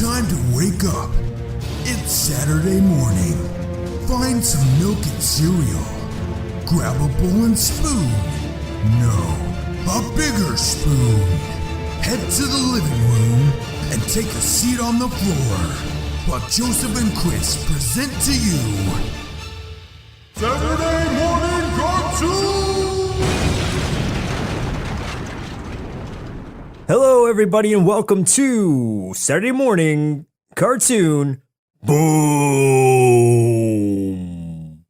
Time to wake up. It's Saturday morning. Find some milk and cereal. Grab a bowl and spoon. No, a bigger spoon. Head to the living room and take a seat on the floor while Joseph and Chris present to you Saturday Morning Cartoon! Hello, everybody, and welcome to Saturday Morning Cartoon Boom.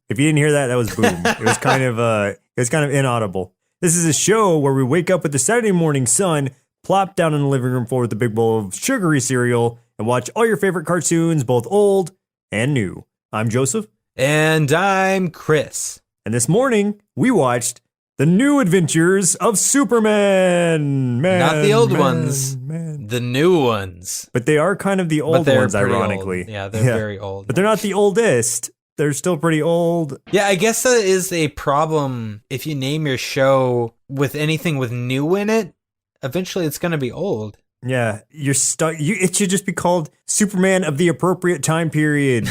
If you didn't hear that, that was boom. It was kind of inaudible. This is a show where we wake up with the Saturday morning sun, plop down in the living room floor with a big bowl of sugary cereal, and watch all your favorite cartoons, both old and new. I'm Joseph. And I'm Chris. And this morning, we watched The New Adventures of Superman. Not the old ones, the new ones. But they are kind of the old ones, ironically. Old. Yeah, they're very old. But they're not the oldest. They're still pretty old. Yeah, I guess that is a problem if you name your show with anything with new in it. Eventually, it's going to be old. Yeah, you're stuck. It should just be called Superman of the appropriate time period.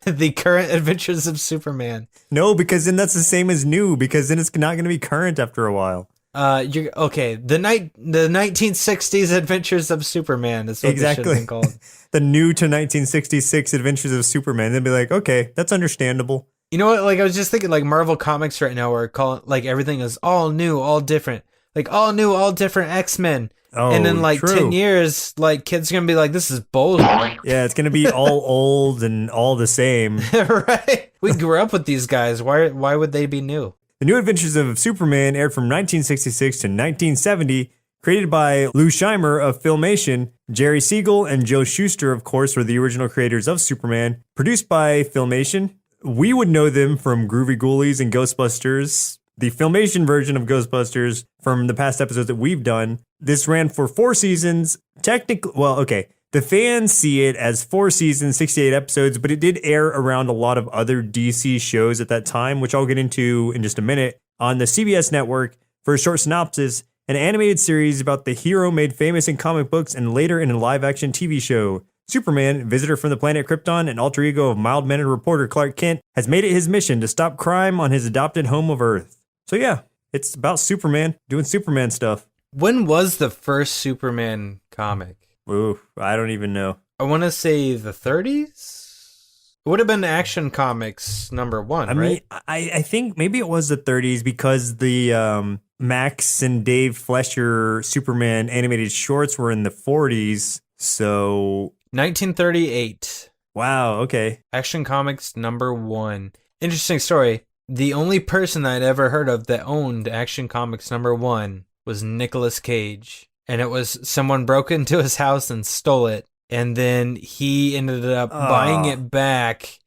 The current adventures of Superman. No, because then that's the same as new, because then it's not going to be current after a while. You're okay. The 1960s adventures of Superman is what exactly. This should have been called. The new to 1966 adventures of Superman. They'd be like, okay, that's understandable. You know what? Like, I was just thinking, like, Marvel Comics right now, where like everything is all new, all different. Like, all new, all different X-Men. Oh, and then, like, true. 10 years, like, kids are going to be like, this is bullshit. Yeah, it's going to be all old and all the same. Right? We grew up with these guys. Why would they be new? The New Adventures of Superman aired from 1966 to 1970, created by Lou Scheimer of Filmation. Jerry Siegel and Joe Shuster, of course, were the original creators of Superman. Produced by Filmation. We would know them from Groovy Ghoulies and Ghostbusters. The Filmation version of Ghostbusters from the past episodes that we've done. This ran for 4 seasons. Technically, well, okay. The fans see it as 4 seasons, 68 episodes, but it did air around a lot of other DC shows at that time, which I'll get into in just a minute. On the CBS network, for a short synopsis, an animated series about the hero made famous in comic books and later in a live-action TV show. Superman, visitor from the planet Krypton and alter ego of mild-mannered reporter Clark Kent, has made it his mission to stop crime on his adopted home of Earth. So yeah, it's about Superman doing Superman stuff. When was the first Superman comic? Ooh, I don't even know. I want to say the 30s? It would have been Action Comics number 1, right? I mean, I think maybe it was the 30s because the Max and Dave Fleischer Superman animated shorts were in the 40s. So 1938. Wow, okay. Action Comics number 1. Interesting story. The only person I'd ever heard of that owned Action Comics number 1 was Nicolas Cage. And it was someone broke into his house and stole it. And then he ended up buying it back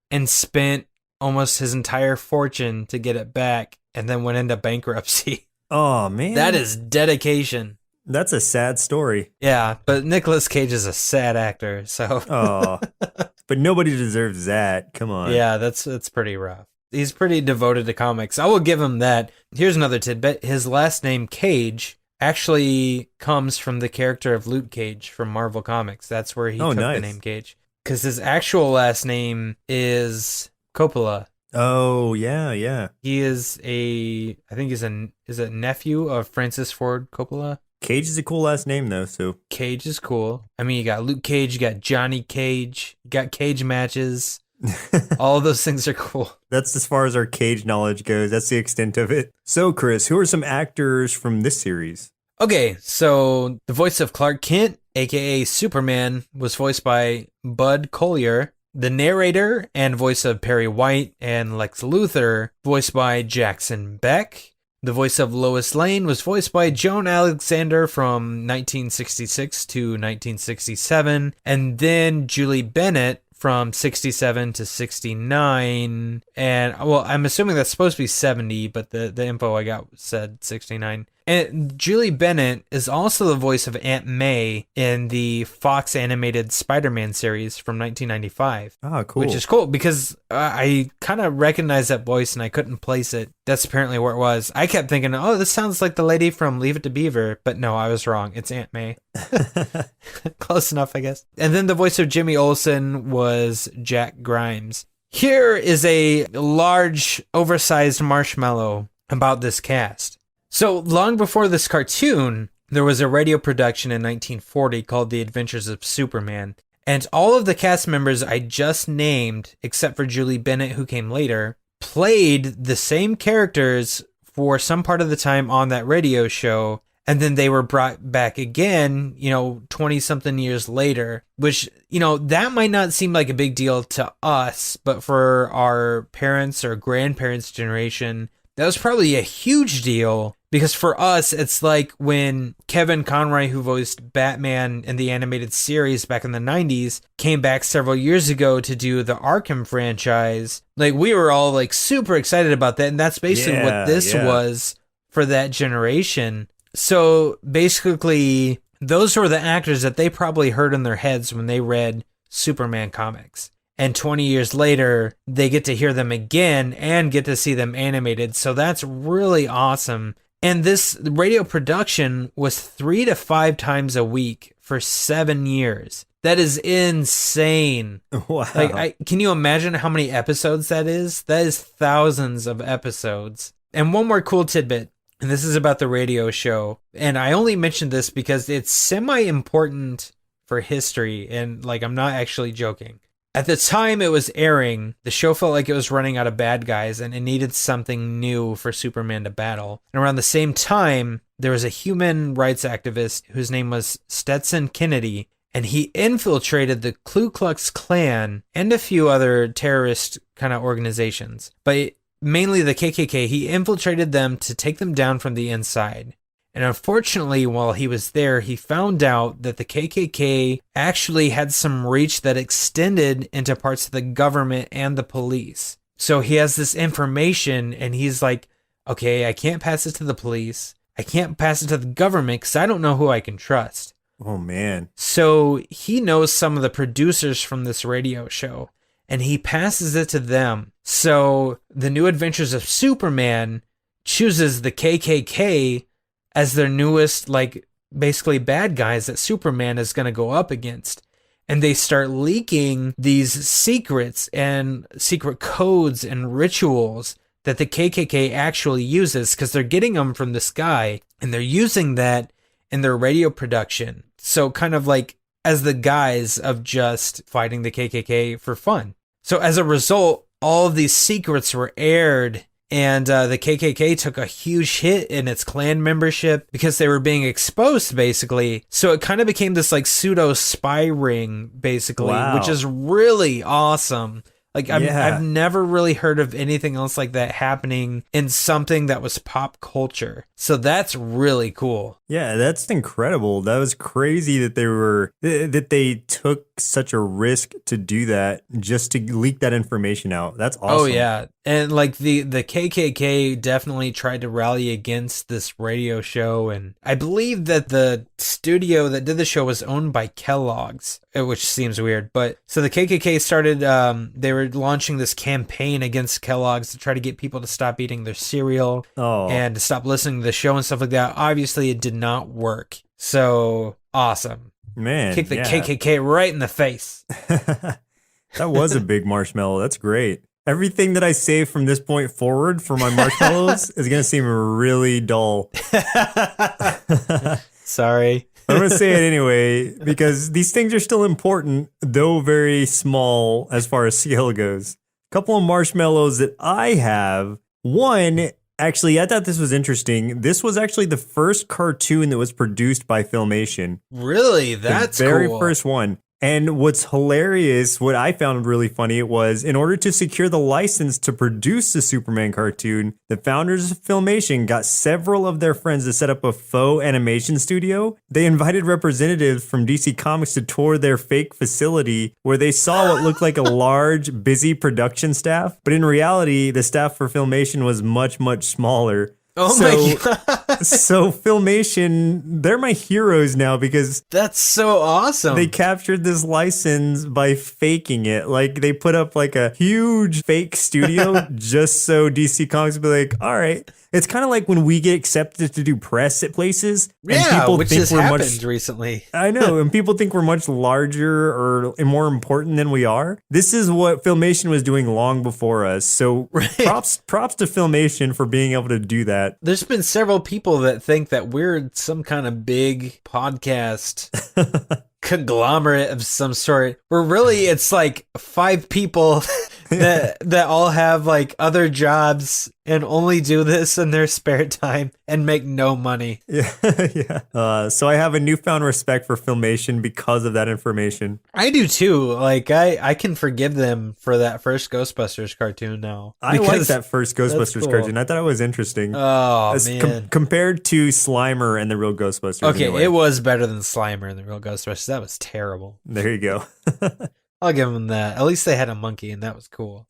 and spent almost his entire fortune to get it back and then went into bankruptcy. Oh, man. That is dedication. That's a sad story. Yeah, but Nicolas Cage is a sad actor, so. Oh, but nobody deserves that. Come on. Yeah, that's pretty rough. He's pretty devoted to comics. I will give him that. Here's another tidbit. His last name, Cage, actually comes from the character of Luke Cage from Marvel Comics. That's where he took the name Cage. Because his actual last name is Coppola. Oh, yeah. He is I think he's a nephew of Francis Ford Coppola. Cage is a cool last name, though, so. Cage is cool. I mean, you got Luke Cage, you got Johnny Cage, you got cage matches. All of those things are cool. That's as far as our Cage knowledge goes. That's the extent of it. So, Chris, who are some actors from this series? Okay, so the voice of Clark Kent, a.k.a. Superman, was voiced by Bud Collyer. The narrator and voice of Perry White and Lex Luthor, voiced by Jackson Beck. The voice of Lois Lane was voiced by Joan Alexander from 1966 to 1967. And then Julie Bennett from 67 to 69, and well, I'm assuming that's supposed to be 70, but the info I got said 69. And Julie Bennett is also the voice of Aunt May in the Fox animated Spider-Man series from 1995. Oh, cool. Which is cool because I kind of recognized that voice and I couldn't place it. That's apparently where it was. I kept thinking, oh, this sounds like the lady from Leave It to Beaver. But no, I was wrong. It's Aunt May. Close enough, I guess. And then the voice of Jimmy Olsen was Jack Grimes. Here is a large, oversized marshmallow about this cast. So long before this cartoon, there was a radio production in 1940 called The Adventures of Superman. And all of the cast members I just named, except for Julie Bennett, who came later, played the same characters for some part of the time on that radio show. And then they were brought back again, 20-something years later, which, that might not seem like a big deal to us, but for our parents or grandparents' generation, that was probably a huge deal. Because for us, it's like when Kevin Conroy, who voiced Batman in the animated series back in the 90s, came back several years ago to do the Arkham franchise. Like, we were all like super excited about that. And that's basically what this was for that generation. So basically, those were the actors that they probably heard in their heads when they read Superman comics. And 20 years later, they get to hear them again and get to see them animated. So that's really awesome. And this radio production was 3 to 5 times a week for 7 years. That is insane. Wow. Like, can you imagine how many episodes that is? That is thousands of episodes. And one more cool tidbit, and this is about the radio show. And I only mentioned this because it's semi-important for history. And I'm not actually joking. At the time it was airing, the show felt like it was running out of bad guys and it needed something new for Superman to battle. And around the same time, there was a human rights activist whose name was Stetson Kennedy, and he infiltrated the Ku Klux Klan and a few other terrorist kind of organizations. But mainly the KKK, he infiltrated them to take them down from the inside. And unfortunately, while he was there, he found out that the KKK actually had some reach that extended into parts of the government and the police. So he has this information and he's like, okay, I can't pass it to the police. I can't pass it to the government because I don't know who I can trust. Oh, man. So he knows some of the producers from this radio show and he passes it to them. So the New Adventures of Superman chooses the KKK as their newest, basically bad guys that Superman is going to go up against. And they start leaking these secrets and secret codes and rituals that the KKK actually uses because they're getting them from this guy and they're using that in their radio production. So kind of like as the guise of just fighting the KKK for fun. So as a result, all of these secrets were aired. And the KKK took a huge hit in its Klan membership because they were being exposed, basically. So it kind of became this pseudo spy ring, basically, which is really awesome. I've never really heard of anything else like that happening in something that was pop culture. So that's really cool. Yeah, that's incredible. That was crazy that they took such a risk to do that just to leak that information out. That's awesome. Oh yeah. And the KKK definitely tried to rally against this radio show. And I believe that the studio that did the show was owned by Kellogg's, which seems weird. But so the KKK started, they were launching this campaign against Kellogg's to try to get people to stop eating their cereal and to stop listening to the show and stuff like that. Obviously, it did not work. So awesome. Man. Kick the KKK right in the face. That was a big marshmallow. That's great. Everything that I say from this point forward for my marshmallows is going to seem really dull. Sorry. I'm going to say it anyway, because these things are still important, though very small as far as scale goes. A couple of marshmallows that I have. One, actually, I thought this was interesting. This was actually the first cartoon that was produced by Filmation. Really? That's the very cool. first one. And what's hilarious, what I found really funny, was in order to secure the license to produce the Superman cartoon, the founders of Filmation got several of their friends to set up a faux animation studio. They invited representatives from DC Comics to tour their fake facility, where they saw what looked like a large, busy production staff. But in reality, the staff for Filmation was much, much smaller. Oh my God. So Filmation, they're my heroes now because That's so awesome. they captured this license by faking it. Like they put up like a huge fake studio just so DC Comics would be like, all right. It's kind of like when we get accepted to do press at places. And people which think has we're happened much, recently. I know, and people think we're much larger or more important than we are. This is what Filmation was doing long before us. So props to Filmation for being able to do that. There's been several people that think that we're some kind of big podcast conglomerate of some sort. Where really it's like 5 people that all have like other jobs and only do this in their spare time and make no money. Yeah, yeah. So I have a newfound respect for Filmation because of that information. I do too. Like I can forgive them for that first Ghostbusters cartoon now. I like that first Ghostbusters cool. cartoon. I thought it was interesting. Oh man. Compared to Slimer and the Real Ghostbusters. Okay, anyway. it was better than Slimer and the Real Ghostbusters. That was terrible. There you go. I'll give them that. At least they had a monkey and that was cool.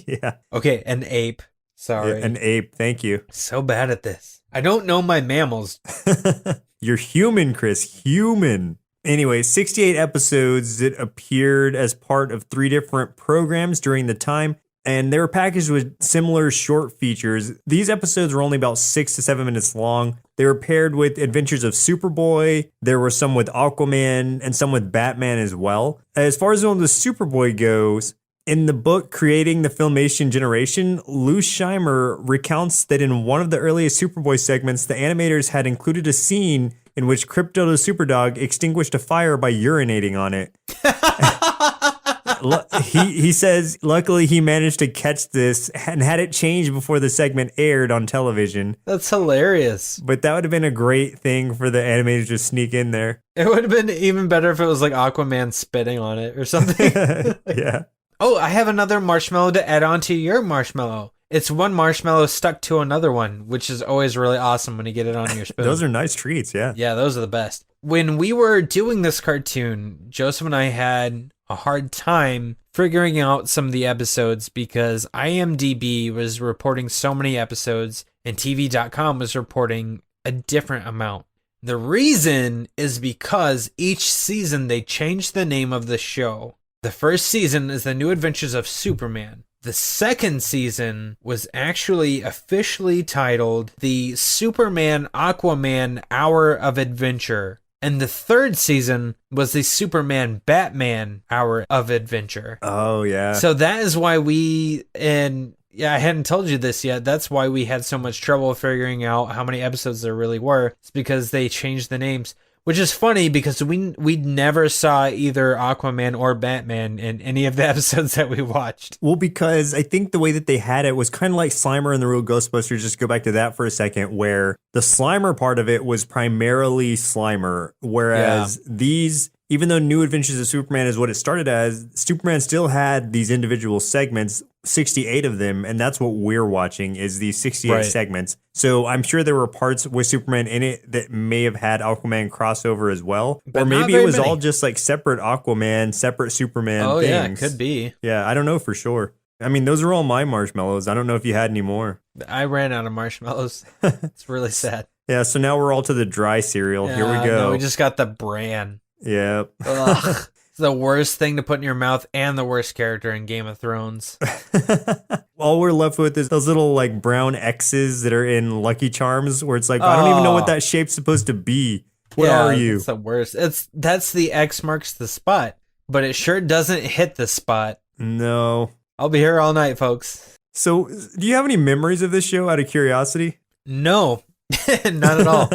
Yeah. Okay, an ape. Sorry. An ape. Thank you. So bad at this. I don't know my mammals. You're human, Chris. Human. Anyway, 68 episodes that appeared as part of 3 different programs during the time, and they were packaged with similar short features. These episodes were only about 6 to 7 minutes long. They were paired with adventures of Superboy. There were some with Aquaman and some with Batman as well. As far as the one with Superboy goes, in the book Creating the Filmation Generation, Lou Scheimer recounts that in one of the earliest Superboy segments, the animators had included a scene in which Krypto the Superdog extinguished a fire by urinating on it. He says, luckily he managed to catch this and had it changed before the segment aired on television. That's hilarious. But that would have been a great thing for the animators to sneak in there. It would have been even better if it was like Aquaman spitting on it or something. Yeah. Oh, I have another marshmallow to add on to your marshmallow. It's one marshmallow stuck to another one, which is always really awesome when you get it on your spoon. Those are nice treats, yeah. Yeah, those are the best. When we were doing this cartoon, Joseph and I had a hard time figuring out some of the episodes because IMDb was reporting so many episodes and TV.com was reporting a different amount. The reason is because each season they changed the name of the show. The first season is The New Adventures of Superman. The second season was actually officially titled The Superman Aquaman Hour of Adventure. And the third season was the Superman Batman Hour of Adventure. Oh, yeah. So that is why I hadn't told you this yet. That's why we had so much trouble figuring out how many episodes there really were. It's because they changed the names. Which is funny because we never saw either Aquaman or Batman in any of the episodes that we watched. Well, because I think the way that they had it was kind of like Slimer and the Real Ghostbusters. Just go back to that for a second, where the Slimer part of it was primarily Slimer, whereas these, even though New Adventures of Superman is what it started as, Superman still had these individual segments, 68 of them, and that's what we're watching is these 68 segments. So I'm sure there were parts with Superman in it that may have had Aquaman crossover as well. But or maybe it was all just like separate Aquaman, separate Superman things. Yeah, it could be. Yeah, I don't know for sure. I mean, those are all my marshmallows. I don't know if you had any more. I ran out of marshmallows. It's really sad. Yeah, so now we're all to the dry cereal. Here we go. No, we just got the bran. Yep. Ugh. It's the worst thing to put in your mouth and the worst character in Game of Thrones. All we're left with is those little like brown X's that are in Lucky Charms where it's like, I don't even know what that shape's supposed to be. What are you? It's the worst. That's the X marks the spot, but it sure doesn't hit the spot. No. I'll be here all night, folks. So, do you have any memories of this show out of curiosity? No, not at all.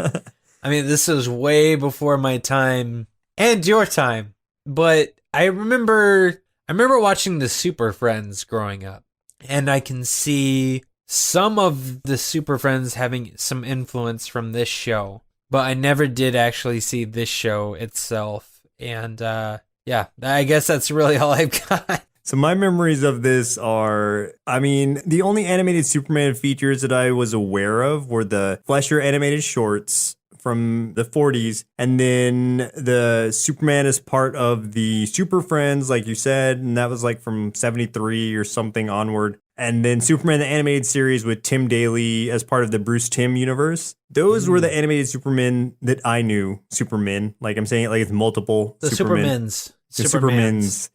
I mean, this was way before my time and your time. But I remember watching the Super Friends growing up, and I can see some of the Super Friends having some influence from this show, but I never did actually see this show itself. And yeah, I guess that's really all I've got. So my memories of this are, I mean, the only animated Superman features that I was aware of were the Fleischer animated shorts from the 40s, and then the Superman is part of the Super Friends, like you said, and that was like from 73 or something onward. And then Superman the Animated Series with Tim Daly as part of the Bruce Timm universe. Those were the animated Supermen that I knew. Supermen. Like I'm saying it like it's multiple The Supermens. The Supermens.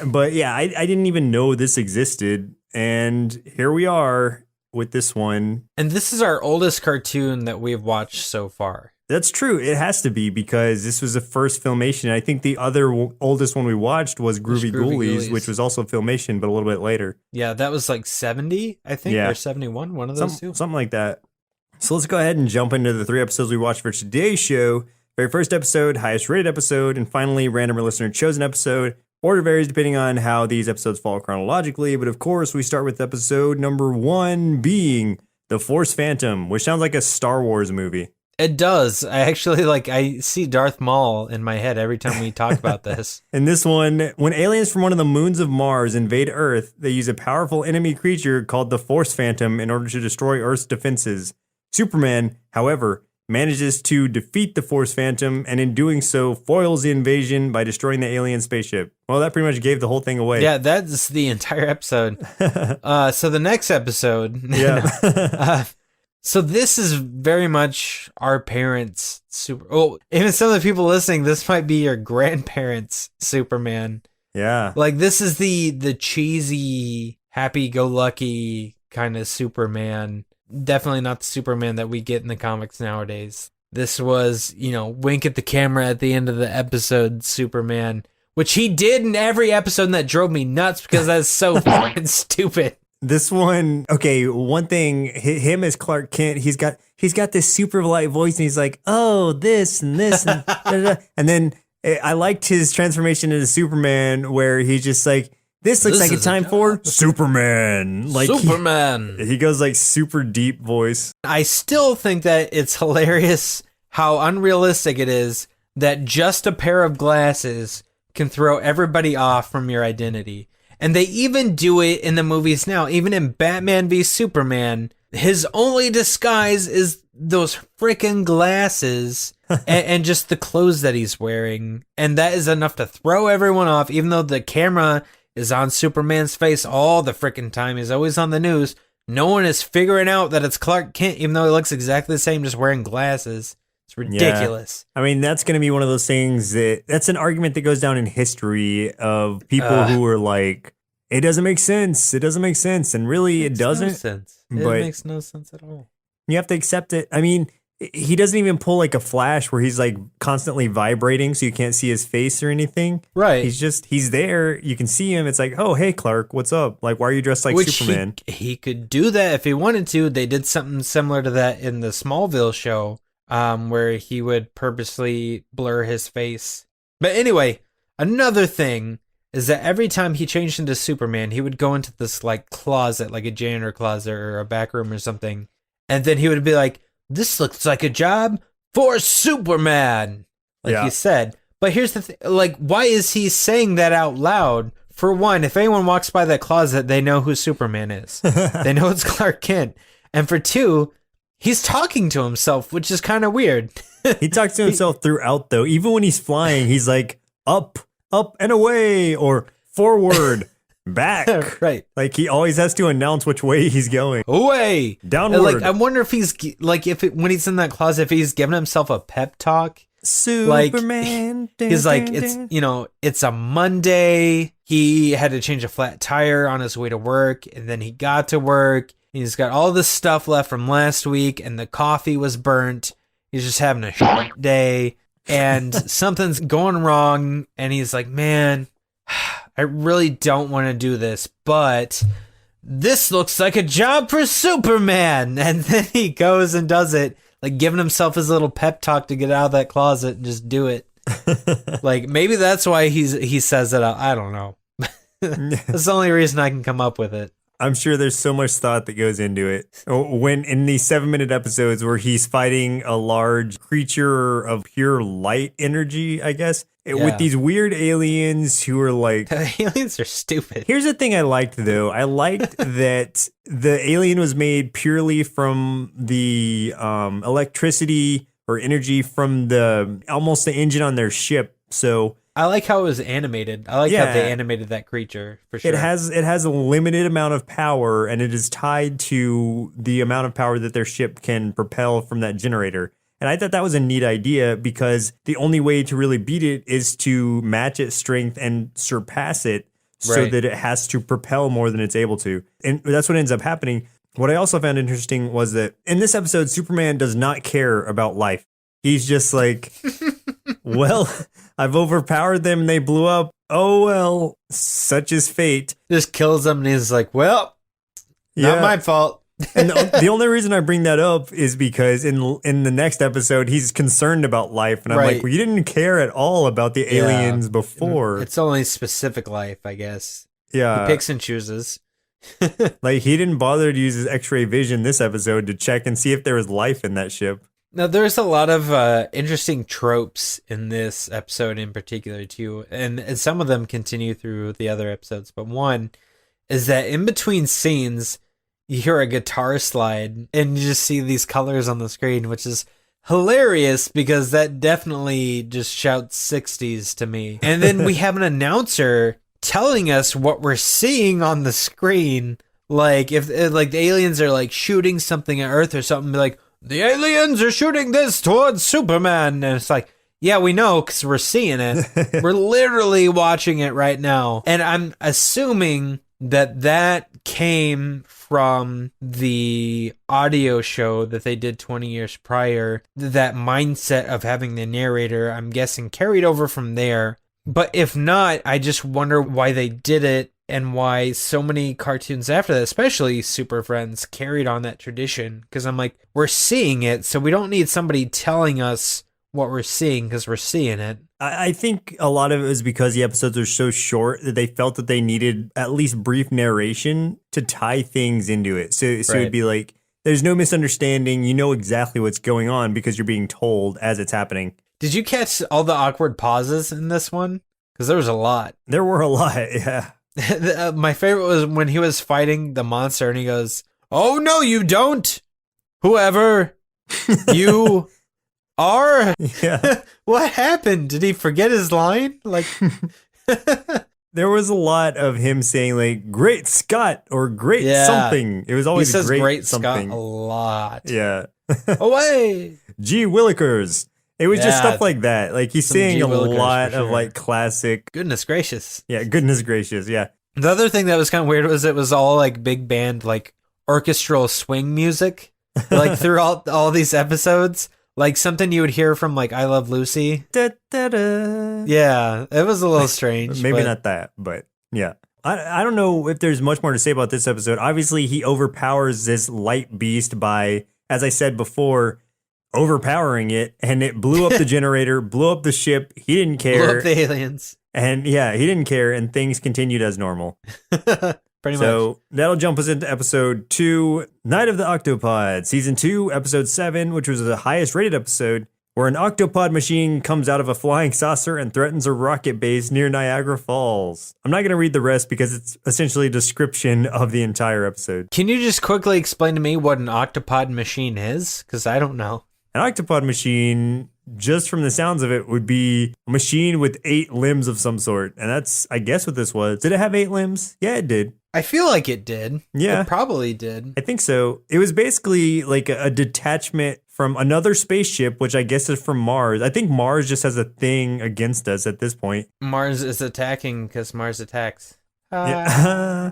But yeah, I didn't even know this existed. And here we are with this one. And this is our oldest cartoon that we've watched so far. That's true. It has to be because this was the first Filmation. I think the other oldest one we watched was Groovy Ghoulies, which was also Filmation, but a little bit later. Yeah, that was like 70, I think, or 71, one of those two. Something like that. So let's go ahead and jump into the 3 episodes we watched for today's show. Very first episode, highest rated episode, and finally, random or listener chosen episode. Order varies depending on how these episodes fall chronologically, but of course, we start with episode number 1 being The Force Phantom, which sounds like a Star Wars movie. It does. I see Darth Maul in my head every time we talk about this. In this one, when aliens from one of the moons of Mars invade Earth, they use a powerful enemy creature called the Force Phantom in order to destroy Earth's defenses. Superman, however, manages to defeat the Force Phantom and in doing so foils the invasion by destroying the alien spaceship. Well, that pretty much gave the whole thing away. Yeah, that's the entire episode. So the next episode... Yeah. So this is very much our parents' even some of the people listening, this might be your grandparents' Superman. Yeah. Like this is the cheesy, happy-go-lucky kind of Superman. Definitely not the Superman that we get in the comics nowadays. This was, wink at the camera at the end of the episode Superman, which he did in every episode, and that drove me nuts because that's so fucking stupid. This one, okay, one thing, him as Clark Kent, he's got this super light voice and he's like, oh, this and this and da, da, da. And then I liked his transformation into Superman where he's just like, this looks like a time for Superman. Like Superman. He goes like super deep voice. I still think that it's hilarious how unrealistic it is that just a pair of glasses can throw everybody off from your identity. And they even do it in the movies now. Even in Batman v Superman, his only disguise is those freaking glasses and just the clothes that he's wearing. And that is enough to throw everyone off, even though the camera is on Superman's face all the freaking time. He's always on the news. No one is figuring out that it's Clark Kent, even though he looks exactly the same, just wearing glasses. It's ridiculous. Yeah. I mean, that's going to be one of those things that's an argument that goes down in history of people who are like, it doesn't make sense. It doesn't make sense. And really, it doesn't. No sense. It makes no sense at all. You have to accept it. I mean, he doesn't even pull like a Flash where he's like constantly vibrating so you can't see his face or anything. Right. He's there. You can see him. It's like, oh, hey, Clark, what's up? Like, why are you dressed like Superman? He could do that if he wanted to. They did something similar to that in the Smallville show. Where he would purposely blur his face. But anyway, another thing is that every time he changed into Superman, he would go into this like closet, like a janitor closet or a back room or something. And then he would be like, this looks like a job for Superman, like you said. But here's the thing, like, why is he saying that out loud? For one, if anyone walks by that closet, they know who Superman is. They know it's Clark Kent. And for two, he's talking to himself, which is kind of weird. He talks to himself throughout, though. Even when he's flying, he's like, up and away, or forward, back. Right. Like, he always has to announce which way he's going. Away. Downward. Like, I wonder if he's, like, when he's in that closet, if he's giving himself a pep talk. Superman. Like, he's like, it's a Monday. He had to change a flat tire on his way to work, and then he got to work. He's got all this stuff left from last week, and the coffee was burnt. He's just having a shit day, and something's going wrong, and he's like, man, I really don't want to do this, but this looks like a job for Superman. And then he goes and does it, like giving himself his little pep talk to get out of that closet and just do it. Like, maybe that's why he says it out. I don't know. That's the only reason I can come up with it. I'm sure there's so much thought that goes into it. When in these 7-minute episodes where he's fighting a large creature of pure light energy, I guess, with these weird aliens who are like... The aliens are stupid. Here's the thing I liked, though. I liked that the alien was made purely from the electricity or energy from almost the engine on their ship. So I like how it was animated. I like how Yeah. they animated that creature, for sure. It has a limited amount of power, and it is tied to the amount of power that their ship can propel from that generator. And I thought that was a neat idea because the only way to really beat it is to match its strength and surpass it so Right. that it has to propel more than it's able to. And that's what ends up happening. What I also found interesting was that in this episode, Superman does not care about life. He's just like, well, I've overpowered them and they blew up. Oh, well, such is fate. Just kills them and he's like, well, not my fault. And the only reason I bring that up is because in the next episode, he's concerned about life. And I'm Right. like, well, you didn't care at all about the aliens before. It's only specific life, I guess. Yeah. He picks and chooses. Like, he didn't bother to use his X-ray vision this episode to check and see if there was life in that ship. Now, there's a lot of interesting tropes in this episode in particular, too. And some of them continue through the other episodes. But one is that in between scenes, you hear a guitar slide and you just see these colors on the screen, which is hilarious because that definitely just shouts 60s to me. And then we have an announcer telling us what we're seeing on the screen. Like, if like the aliens are like shooting something at Earth or something, like, the aliens are shooting this towards Superman. And it's like, yeah, we know because we're seeing it. We're literally watching it right now. And I'm assuming that came from the audio show that they did 20 years prior. That mindset of having the narrator, I'm guessing, carried over from there. But if not, I just wonder why they did it and why so many cartoons after that, especially Super Friends, carried on that tradition. Because I'm like, we're seeing it, so we don't need somebody telling us what we're seeing because we're seeing it. I think a lot of it was because the episodes are so short that they felt that they needed at least brief narration to tie things into it. So it'd be like, there's no misunderstanding. You know exactly what's going on because you're being told as it's happening. Did you catch all the awkward pauses in this one? Because there was a lot. There were a lot, yeah. My favorite was when he was fighting the monster and he goes, "Oh, no, you don't. Whoever you are." Yeah. What happened? Did he forget his line? Like, there was a lot of him saying like "Great Scott" or "Great something." It was he always says great Scott something. a lot. Yeah. Away. Gee Willikers. It was just Yeah. stuff like that. Like he's Some saying G. a Willikers lot for of sure. like classic. Goodness gracious. Yeah, goodness gracious. Yeah. The other thing that was kind of weird was it was all like big band, like orchestral swing music, like throughout all these episodes, like something you would hear from like I Love Lucy. Da, da, da. Yeah, it was a little strange. Maybe but not that, but yeah. I don't know if there's much more to say about this episode. Obviously, he overpowers this light beast by, as I said before, overpowering it, and it blew up the generator, blew up the ship. He didn't Blew care. up the aliens. And yeah, he didn't care, and things continued as normal. Pretty much. So that'll jump us into episode 2, Night of the Octopod, season 2, episode 7, which was the highest rated episode, where an octopod machine comes out of a flying saucer and threatens a rocket base near Niagara Falls. I'm not going to read the rest because it's essentially a description of the entire episode. Can you just quickly explain to me what an octopod machine is? Because I don't know. An octopod machine, just from the sounds of it, would be a machine with 8 limbs of some sort. And that's, I guess, what this was. Did it have 8 limbs? Yeah, it did. I feel like it did. Yeah. It probably did. I think so. It was basically like a detachment from another spaceship, which I guess is from Mars. I think Mars just has a thing against us at this point. Mars is attacking because Mars attacks. Yeah.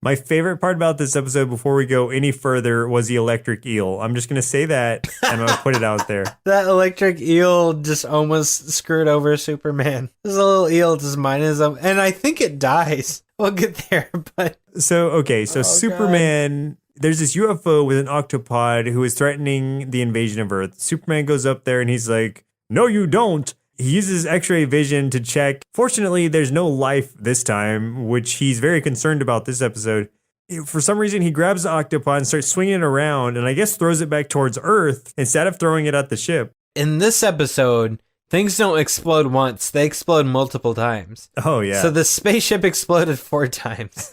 My favorite part about this episode before we go any further was the electric eel. I'm just going to say that and I'm going to put it out there. That electric eel just almost screwed over Superman. This little eel just minding his own, and I think it dies. We'll get there, but So God. Superman, there's this UFO with an octopod who is threatening the invasion of Earth. Superman goes up there and he's like, "No, you don't." He uses X-ray vision to check. Fortunately, there's no life this time, which he's very concerned about this episode. For some reason, he grabs the octopod and starts swinging it around and I guess throws it back towards Earth instead of throwing it at the ship. in this episode, things don't explode once, they explode multiple times. Oh, yeah. So the spaceship exploded 4 times.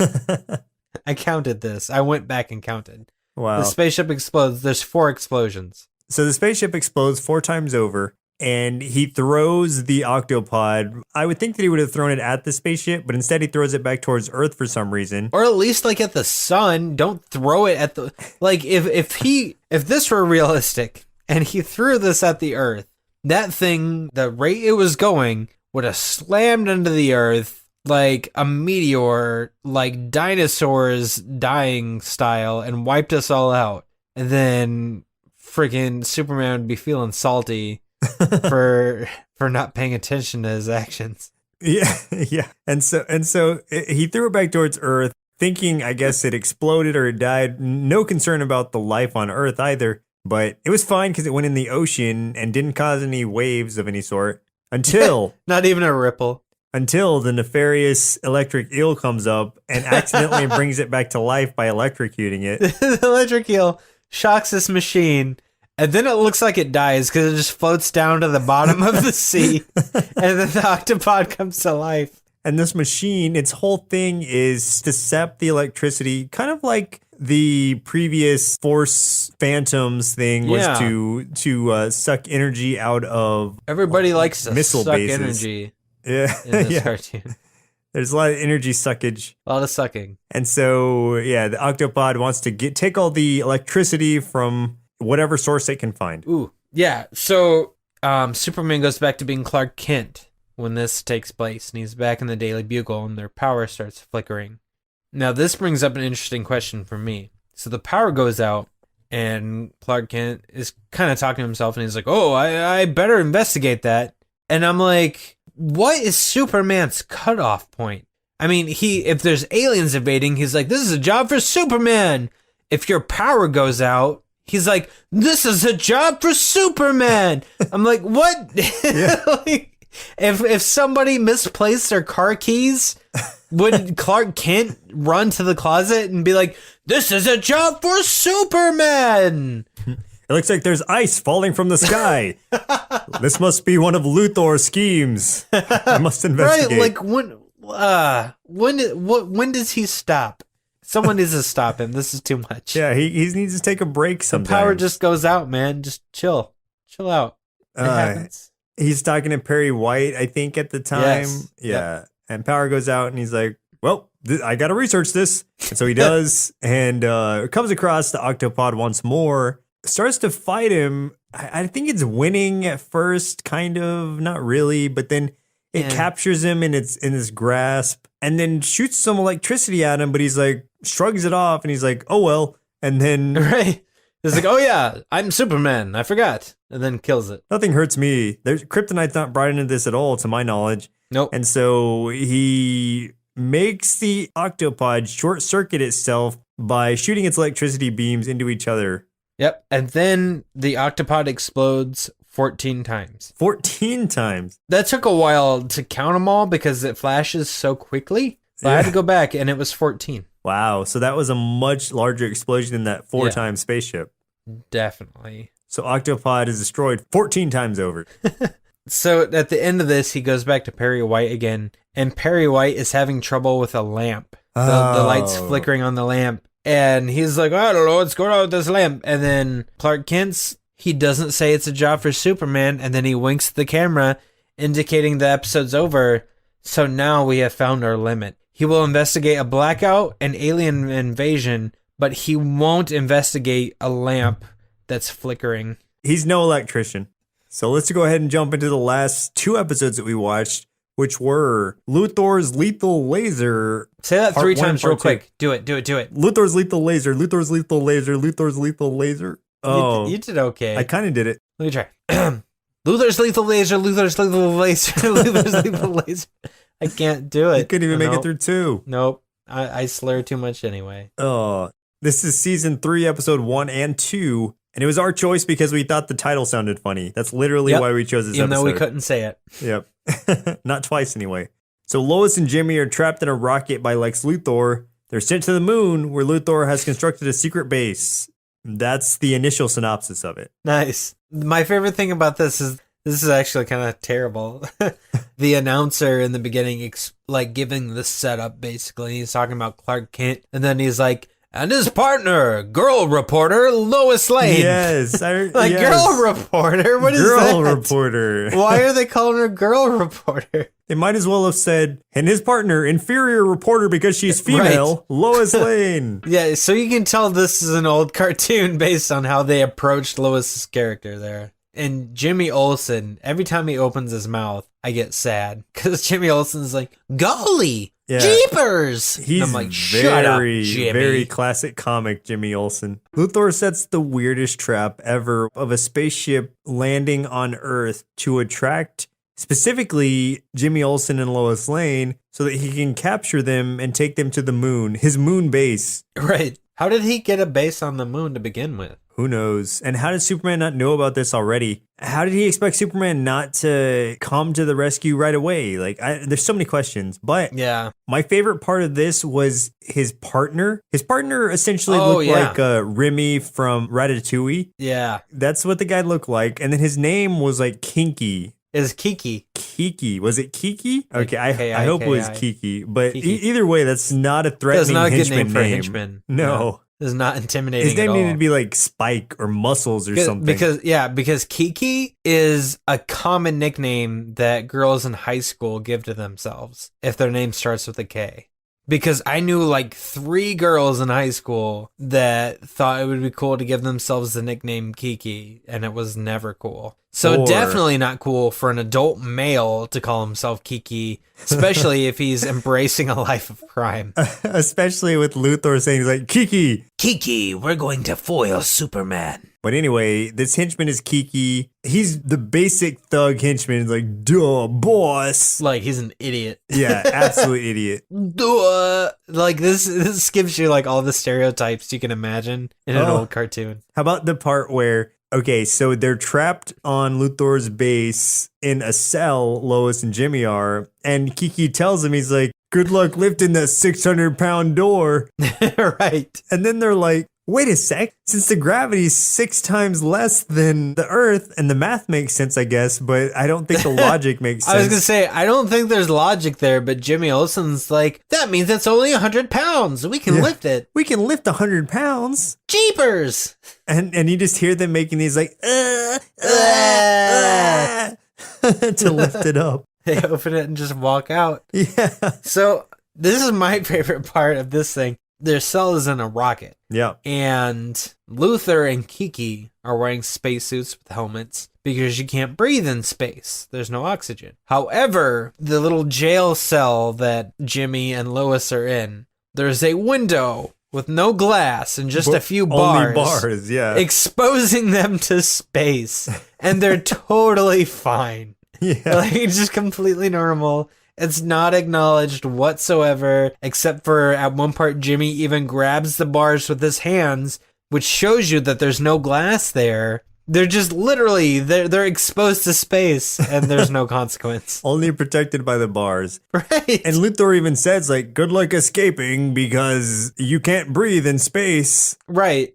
I counted this. I went back and counted. Wow. The spaceship explodes. There's 4 explosions. So the spaceship explodes 4 times over. and he throws the Octopod. I would think that he would have thrown it at the spaceship, but instead he throws it back towards Earth for some reason. Or at least like at the sun. Don't throw it at the like if this were realistic and he threw this at the Earth, that thing, the rate it was going, would have slammed into the Earth like a meteor, like dinosaurs dying style, and wiped us all out. And then freaking Superman would be feeling salty for not paying attention to his actions. Yeah, yeah. And so he threw it back towards Earth, thinking, I guess, it exploded or it died. No concern about the life on Earth either. But it was fine because it went in the ocean and didn't cause any waves of any sort until not even a ripple. Until the nefarious electric eel comes up and accidentally brings it back to life by electrocuting it. The electric eel shocks this machine, and then it looks like it dies because it just floats down to the bottom of the sea, and then the Octopod comes to life. And this machine, its whole thing is to sap the electricity, kind of like the previous Force Phantoms thing was to suck energy out of everybody likes to missile suck bases. energy. Yeah, in this yeah. cartoon. There's a lot of energy suckage. A lot of sucking. And so, yeah, the Octopod wants to take all the electricity from whatever source it can find. Ooh, yeah. So Superman goes back to being Clark Kent when this takes place, and he's back in the Daily Bugle, and their power starts flickering. Now, this brings up an interesting question for me. So the power goes out, and Clark Kent is kind of talking to himself, and he's like, oh, I better investigate that. And I'm like, what is Superman's cutoff point? I mean, if there's aliens invading, he's like, this is a job for Superman. If your power goes out, he's like, this is a job for Superman. I'm like, what? Yeah. Like, if somebody misplaced their car keys, would Clark Kent run to the closet and be like, this is a job for Superman? It looks like there's ice falling from the sky. This must be one of Luthor's schemes. I must investigate. Right, like when does he stop? Someone needs to stop him. This is too much. Yeah, he needs to take a break The sometimes. power just goes out, man. Just chill out. It happens. He's talking to Perry White, I think, at the time. Yes. Yeah. Yep. And power goes out, and he's like, well, I got to research this. And so he does, and comes across the Octopod once more, starts to fight him. I think it's winning at first, kind of, not really, but then it captures him in his grasp, and then shoots some electricity at him, but he's like, shrugs it off, and he's like, oh, well. And then... Right. It's like, oh yeah, I'm Superman. I forgot. And then kills it. Nothing hurts me. Kryptonite's not brought into this at all, to my knowledge. Nope. And so he makes the Octopod short circuit itself by shooting its electricity beams into each other. Yep. And then the Octopod explodes 14 times. 14 times. That took a while to count them all because it flashes so quickly. But I had to go back, and it was 14. Wow. So that was a much larger explosion than that 4-time spaceship. Definitely. So Octopod is destroyed 14 times over. So at the end of this, he goes back to Perry White again, and Perry White is having trouble with a lamp. The light's flickering on the lamp, and he's like, I don't know what's going on with this lamp. And then Clark Kent's, he doesn't say it's a job for Superman, and then he winks at the camera, indicating the episode's over. So now we have found our limit. He will investigate a blackout and alien invasion, but he won't investigate a lamp that's flickering. He's no electrician. So let's go ahead and jump into the last 2 episodes that we watched, which were Luthor's Lethal Laser. Say that Part 3 1, times Part real 2. quick. Do it. Luthor's Lethal Laser, Luthor's Lethal Laser, Luthor's Lethal Laser. Oh, You did okay. I kind of did it. Let me try. Luthor's Lethal Laser, Luthor's Lethal Laser, Luthor's Lethal Laser. I can't do it. You couldn't even make it through 2. Nope. I slur too much anyway. Oh, this is season 3, episode 1 and 2. And it was our choice because we thought the title sounded funny. That's literally why we chose this Even episode. though we couldn't say it. Yep. Not twice anyway. So Lois and Jimmy are trapped in a rocket by Lex Luthor. They're sent to the moon where Luthor has constructed a secret base. That's the initial synopsis of it. Nice. My favorite thing about this is actually kind of terrible. The announcer in the beginning, giving the setup basically. He's talking about Clark Kent. And then he's like, And his partner, girl reporter Lois Lane. Yes. Like, yes. girl reporter? What is that? Girl reporter. Why are they calling her girl reporter? They might as well have said, and his partner, inferior reporter because she's female, Right. Lois Lane. Yeah, so you can tell this is an old cartoon based on how they approached Lois's character there. And Jimmy Olsen, every time he opens his mouth, I get sad. Because Jimmy Olsen's like, golly, Yeah. jeepers. He's and I'm like, shut up, Jimmy. very classic comic Jimmy Olsen. Luthor sets the weirdest trap ever of a spaceship landing on Earth to attract specifically Jimmy Olsen and Lois Lane so that he can capture them and take them to the moon, his moon base. Right. How did he get a base on the moon to begin with? Who knows? And how did Superman not know about this already? How did he expect Superman not to come to the rescue right away? Like, there's so many questions. But Yeah. my favorite part of this was his partner. His partner essentially Oh, looked yeah. like Remy from Ratatouille. Yeah. That's what the guy looked like. And then his name was like Kinky. Is Kiki. Kiki. Was it Kiki? Like Okay, I hope it was K-I-K-I. Kiki. But Kiki. Either way, that's not a That's threatening not a good henchman name for a henchman. No. It's not intimidating His name at all. needed to be like Spike or Muscles or something. Because Kiki is a common nickname that girls in high school give to themselves if their name starts with a K. Because I knew like 3 girls in high school that thought it would be cool to give themselves the nickname Kiki, and it was never cool. So Or- definitely not cool for an adult male to call himself Kiki, especially if he's embracing a life of crime. Especially with Luthor saying he's like, Kiki. Kiki, we're going to foil Superman. But anyway, this henchman is Kiki. He's the basic thug henchman. He's like, duh, boss. Like, he's an idiot. Yeah, absolute idiot. Duh. Like, this gives you, like, all the stereotypes you can imagine in an Oh. old cartoon. How about the part where, okay, so they're trapped on Luthor's base in a cell, Lois and Jimmy are, and Kiki tells him, he's like, good luck lifting that 600-pound door. Right. And then they're like, wait a sec, since the gravity's 6 times less than the Earth, and the math makes sense, I guess, but I don't think the logic makes sense. I was going to say, I don't think there's logic there, but Jimmy Olsen's like, that means it's only 100 pounds. We can Yeah. lift it. We can lift 100 pounds. Jeepers. And you just hear them making these like, to lift it up. They open it and just walk out. Yeah. So this is my favorite part of this thing. Their cell is in a rocket. Yeah. And Luthor and Kiki are wearing spacesuits with helmets because you can't breathe in space. There's no oxygen. However, the little jail cell that Jimmy and Lois are in, there's a window with no glass and just a few bars. Only bars, yeah. Exposing them to space. And they're totally fine. Yeah. Like, it's just completely normal. It's not acknowledged whatsoever, except for at one part, Jimmy even grabs the bars with his hands, which shows you that there's no glass there. They're just literally, they're exposed to space, and there's no consequence. Only protected by the bars. Right. And Luthor even says, like, good luck escaping because you can't breathe in space. Right.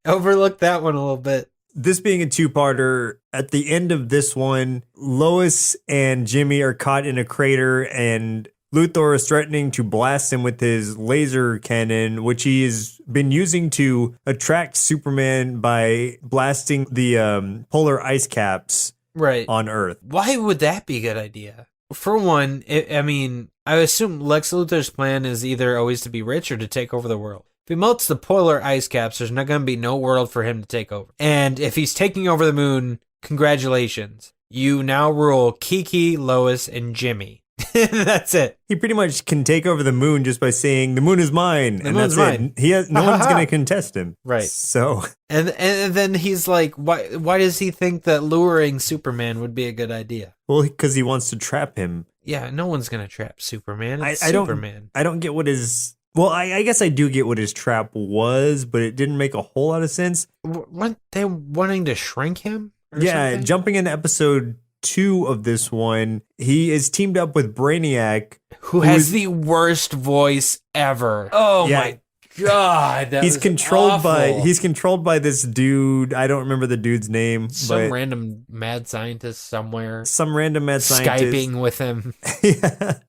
Overlooked that one a little bit. This being a 2-parter, at the end of this one, Lois and Jimmy are caught in a crater and Luthor is threatening to blast him with his laser cannon, which he has been using to attract Superman by blasting the polar ice caps Right. on Earth. Why would that be a good idea? For one, I assume Lex Luthor's plan is either always to be rich or to take over the world. If he melts the polar ice caps, there's not going to be no world for him to take over. And if he's taking over the moon, congratulations. You now rule Kiki, Lois, and Jimmy. That's it. He pretty much can take over the moon just by saying, the moon is mine. The and moon's that's mine. it. No one's going to contest him. Right. So, And then he's like, why does he think that luring Superman would be a good idea? well, because he wants to trap him. Yeah, no one's going to trap Superman. It's I Superman. don't get what his... Well, I guess I do get what his trap was, but it didn't make a whole lot of sense. Weren't they wanting to shrink him? Or Yeah, something? jumping into episode 2 of this one, he is teamed up with Brainiac. Who has the worst voice ever. Oh Yeah. my god. That He's was controlled awful. by this dude. I don't remember the dude's name, Some but random mad scientist somewhere. some random mad scientist. Skyping with him. Yeah.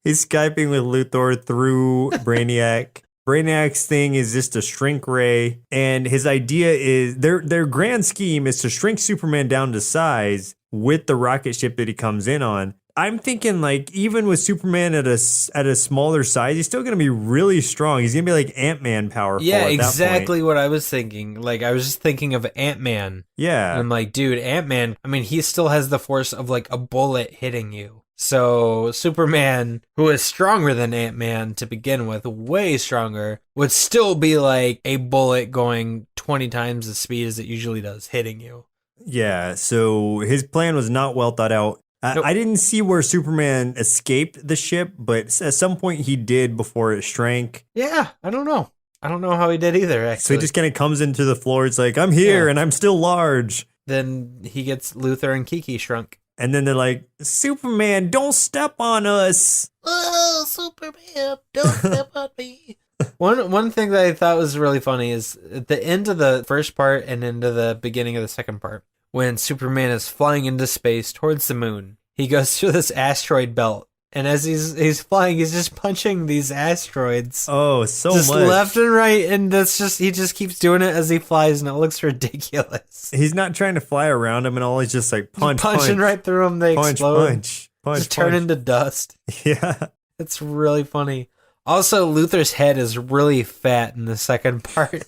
He's Skyping with Luthor through Brainiac. Brainiac's thing is just a shrink ray, and his idea is their grand scheme is to shrink Superman down to size with the rocket ship that he comes in on. I'm thinking like even with Superman at a smaller size, he's still going to be really strong. He's going to be like Ant-Man powerful. Yeah, at exactly that point. what I was thinking. Like I was just thinking of Ant-Man. Yeah. And I'm like, dude, Ant-Man, I mean, he still has the force of like a bullet hitting you. So Superman, who is stronger than Ant-Man to begin with, way stronger, would still be like a bullet going 20 times the speed as it usually does, hitting you. Yeah, so his plan was not well thought out. Nope. I didn't see where Superman escaped the ship, but at some point he did before it shrank. Yeah, I don't know. I don't know how he did either, actually. So he just kind of comes into the floor. It's like, I'm here and I'm still large. Then he gets Luthor and Kiki shrunk. And then they're like, Superman, don't step on us. Oh, Superman, don't step on me. One thing that I thought was really funny is at the end of the first part and into the beginning of the second part, when Superman is flying into space towards the moon, he goes through this asteroid belt. And as he's flying, he's just punching these asteroids. Oh, so just much. left and right, and he just keeps doing it as he flies, and it looks ridiculous. He's not trying to fly around him and all. He's just like punching right through them. They explode. Just turn into dust. Yeah, it's really funny. Also, Luthor's head is really fat in the second part.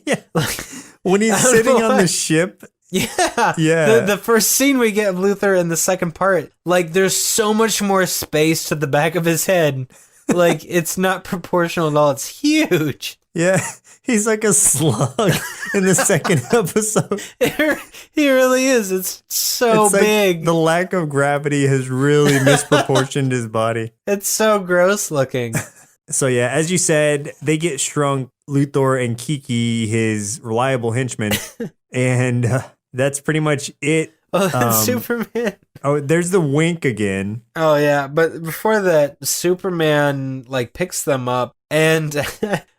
Yeah, when he's sitting on the ship. Yeah. The first scene we get of Luthor in the second part, like there's so much more space to the back of his head. Like it's not proportional at all. It's huge. Yeah, he's like a slug in the second episode. He really is. It's so big. Like the lack of gravity has really misproportioned his body. It's so gross looking. So yeah, as you said, they get shrunk, Luthor and Kiki, his reliable henchman, and that's pretty much it. Oh, that's Superman. Oh, there's the wink again. Oh yeah, but before that, Superman like picks them up, and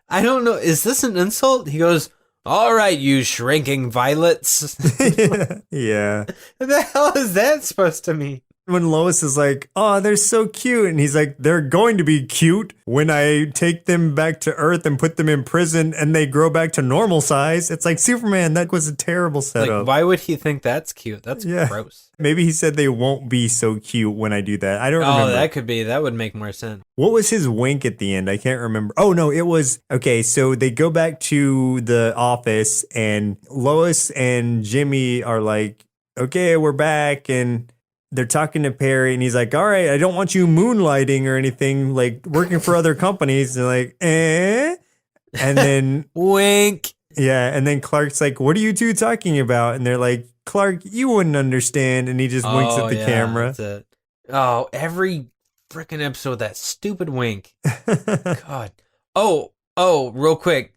I don't know, is this an insult? He goes, "All right, you shrinking violets." Yeah. What the hell is that supposed to mean? When Lois is like, oh, they're so cute. And he's like, they're going to be cute when I take them back to Earth and put them in prison and they grow back to normal size. It's like, Superman, that was a terrible setup. Like, why would he think that's cute? That's gross. Maybe he said they won't be so cute when I do that. I don't remember. Oh, that could be. That would make more sense. What was his wink at the end? I can't remember. Oh, no, it was, okay, so they go back to the office and Lois and Jimmy are like, okay, we're back. And they're talking to Perry and he's like, all right, I don't want you moonlighting or anything, like working for other companies. And they're like, eh? And then wink. Yeah. And then Clark's like, what are you two talking about? And they're like, Clark, you wouldn't understand. And he just winks at the camera. That's it. Oh, every freaking episode, that stupid wink. God. Oh, real quick.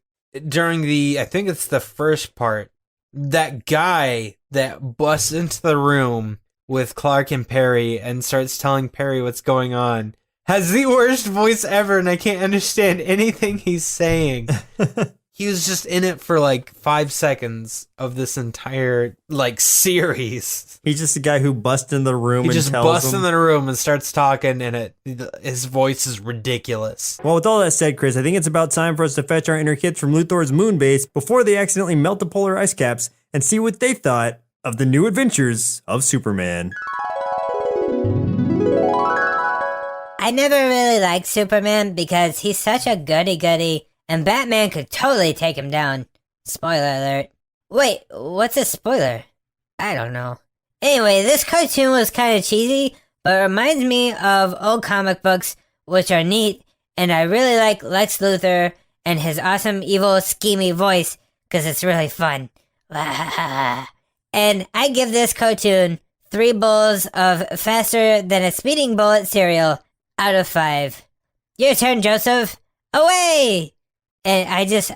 During I think it's the first part, that guy that busts into the room with Clark and Perry and starts telling Perry what's going on has the worst voice ever, and I can't understand anything he's saying. He was just in it for like 5 seconds of this entire like series. He's just a guy who busts in the room he and just tells busts them. in the room and starts talking, and his voice is ridiculous. Well, with all that said, Chris, I think it's about time for us to fetch our inner kids from Luthor's moon base before they accidentally melt the polar ice caps and see what they thought of the new adventures of Superman. I never really liked Superman because he's such a goody-goody, and Batman could totally take him down. Spoiler alert. Wait, what's a spoiler? I don't know. Anyway, this cartoon was kind of cheesy, but it reminds me of old comic books, which are neat, and I really like Lex Luthor and his awesome evil schemy voice, because it's really fun. And I give this cartoon 3 bowls of faster than a speeding bullet cereal out of 5. Your turn, Joseph. Away! And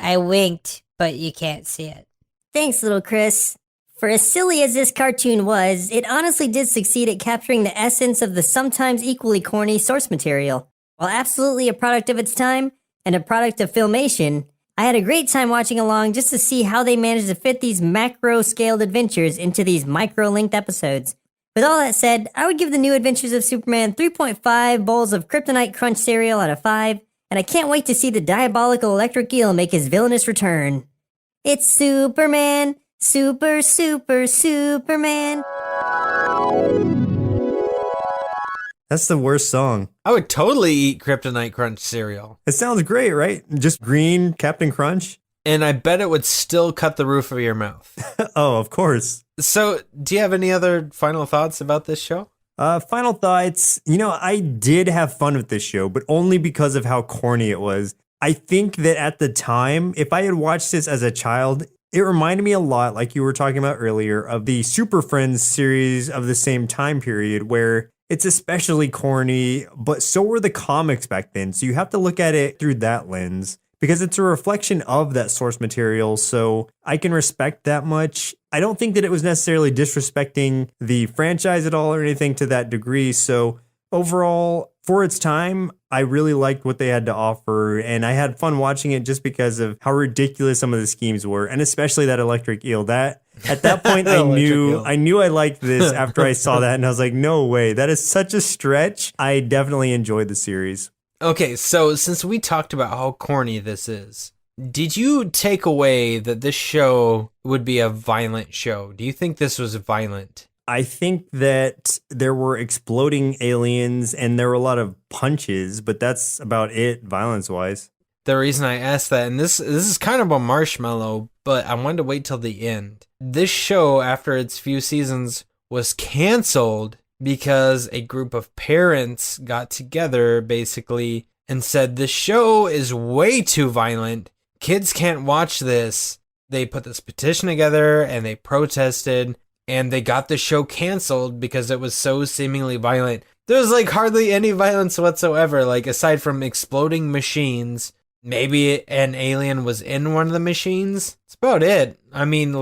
I winked, but you can't see it. Thanks, little Chris. For as silly as this cartoon was, it honestly did succeed at capturing the essence of the sometimes equally corny source material. While absolutely a product of its time, and a product of Filmation, I had a great time watching along just to see how they managed to fit these macro-scaled adventures into these micro-linked episodes. With all that said, I would give the New Adventures of Superman 3.5 bowls of Kryptonite Crunch cereal out of 5, and I can't wait to see the diabolical electric eel make his villainous return. It's Superman, Superman. That's the worst song. I would totally eat Kryptonite Crunch cereal. It sounds great, right? Just green Captain Crunch? And I bet it would still cut the roof of your mouth. Oh, of course. So, do you have any other final thoughts about this show? Final thoughts. I did have fun with this show, but only because of how corny it was. I think that at the time, if I had watched this as a child, it reminded me a lot, like you were talking about earlier, of the Super Friends series of the same time period, where it's especially corny, but so were the comics back then. So you have to look at it through that lens, because it's a reflection of that source material. So I can respect that much. I don't think that it was necessarily disrespecting the franchise at all or anything to that degree. So overall, for its time, I really liked what they had to offer, and I had fun watching it just because of how ridiculous some of the schemes were, and especially that electric eel. That at that point, I knew I liked this after I saw that, and I was like, no way, that is such a stretch. I definitely enjoyed the series. Okay, so since we talked about how corny this is, did you take away that this show would be a violent show? Do you think this was violent? I think that there were exploding aliens and there were a lot of punches, but that's about it violence-wise. The reason I asked that, and this is kind of a marshmallow, but I wanted to wait till the end. This show, after its few seasons, was canceled because a group of parents got together, basically, and said, this show is way too violent. Kids can't watch this. They put this petition together, and they protested, and they got the show canceled because it was so seemingly violent. There was, hardly any violence whatsoever, aside from exploding machines. Maybe an alien was in one of the machines. That's about it. I mean,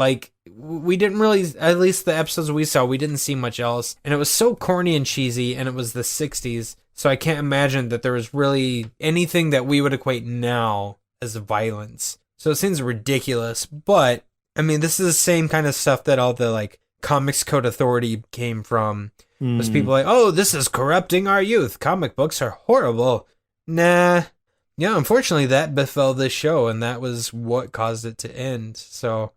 we didn't really, at least the episodes we saw, we didn't see much else. And it was so corny and cheesy, and it was the 60s. So I can't imagine that there was really anything that we would equate now as violence. So it seems ridiculous. But, I mean, this is the same kind of stuff that all the, Comics Code Authority came from. Was people oh, this is corrupting our youth. Comic books are horrible. Nah. Yeah, unfortunately, that befell this show, and that was what caused it to end. So,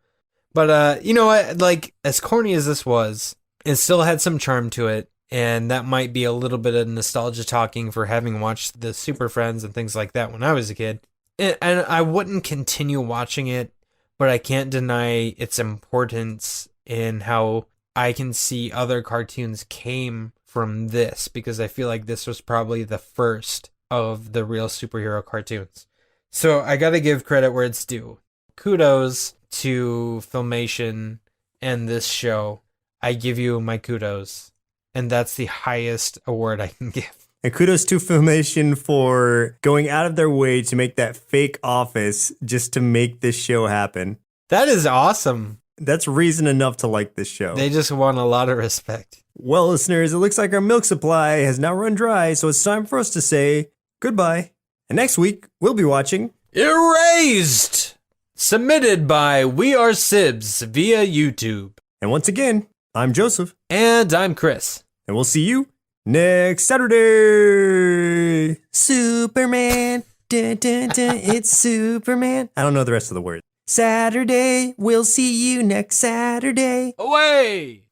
but you know what? As corny as this was, it still had some charm to it, and that might be a little bit of nostalgia talking for having watched the Super Friends and things like that when I was a kid. And I wouldn't continue watching it, but I can't deny its importance in how I can see other cartoons came from this, because I feel like this was probably the first of the real superhero cartoons. So I gotta give credit where it's due. Kudos to Filmation and this show. I give you my kudos. And that's the highest award I can give. And kudos to Filmation for going out of their way to make that fake office just to make this show happen. That is awesome. That's reason enough to like this show. They just want a lot of respect. Well, listeners, it looks like our milk supply has now run dry, so it's time for us to say goodbye. And next week, we'll be watching Erased! Submitted by We Are Sibs via YouTube. And once again, I'm Joseph. And I'm Chris. And we'll see you next Saturday. Superman. Dun, dun, dun, it's Superman. I don't know the rest of the words. Saturday, we'll see you next Saturday. Away!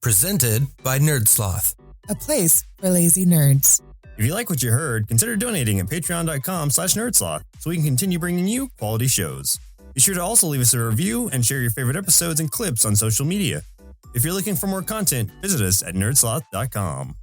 Presented by Nerdsloth. A place for lazy nerds. If you like what you heard, consider donating at patreon.com/nerdsloth so we can continue bringing you quality shows. Be sure to also leave us a review and share your favorite episodes and clips on social media. If you're looking for more content, visit us at nerdsloth.com.